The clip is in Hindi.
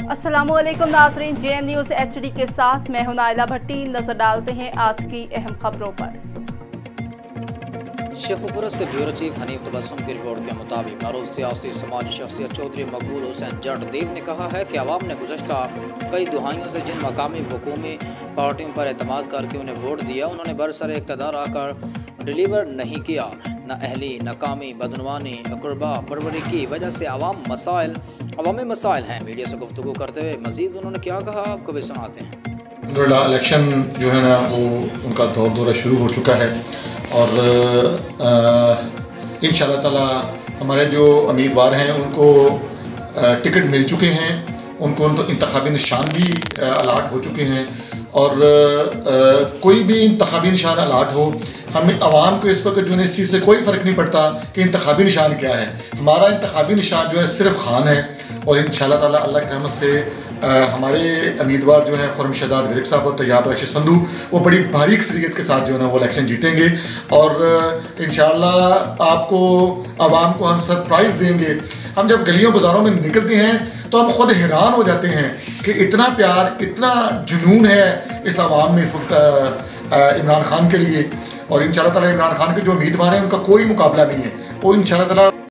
अस्सलामुअलैकुम नाज़रीन, JN न्यूज़ HD के साथ मैं हूं नाइला भट्टी। नजर डालते हैं आज की अहम खबरों पर। शेखुपुरा से ब्यूरो चीफ हनीफ तबस्सुम की रिपोर्ट के मुताबिक मरूज सियासी समाजी शख्सियत चौधरी मकबूल हुसैन जट देव ने कहा है कि अवाम ने गुज़श्ता कई दुहाइयों से जिन मकामी हुकूमी पार्टियों पर एतमाद करके उन्हें वोट दिया, उन्होंने बरसर इक़्तिदार आकर डिलीवर नहीं किया। न अहली नाकामी बदनवानी अकरबा परवरी की वजह से अवामी मसाइल हैं। मीडिया से गुफ्तगू करते हुए मजीद उन्होंने क्या कहा, आपको भी सुनाते हैं। इलेक्शन जो है ना वो उनका दौरा शुरू हो चुका है और इंशाअल्लाह ताला हमारे जो उम्मीदवार हैं उनको टिकट मिल चुके हैं, उनको इंतखाबी निशान भी अलाट हो चुके हैं और कोई भी इंतखाबी निशान अलाट हो, हमें आवाम को इस वक्त जो है इस चीज़ से कोई फ़र्क नहीं पड़ता कि इंतखाबी निशान क्या है। हमारा इंतखाबी निशान जो है सिर्फ खान है और इंशाअल्लाह ताला अल्लाह की रहमत से हमारे उम्मीदवार जो हैं खुर्रम शहजाद विरिक साहब और तैयब रशीद संधू वो बड़ी बारीक सलीक़त के साथ जो है ना वो इलेक्शन जीतेंगे और इंशाअल्लाह आपको आवाम को हम सरप्राइज़ देंगे। हम जब गलियों बाज़ारों में निकलते हैं तो हम खुद हैरान हो जाते हैं कि इतना प्यार, इतना जुनून है इस आवाम में इस वक्त इमरान खान के लिए। और इंशाअल्लाह ताला इमरान खान के जो उम्मीदवार हैं उनका कोई मुकाबला नहीं है। वो इंशाअल्लाह ताला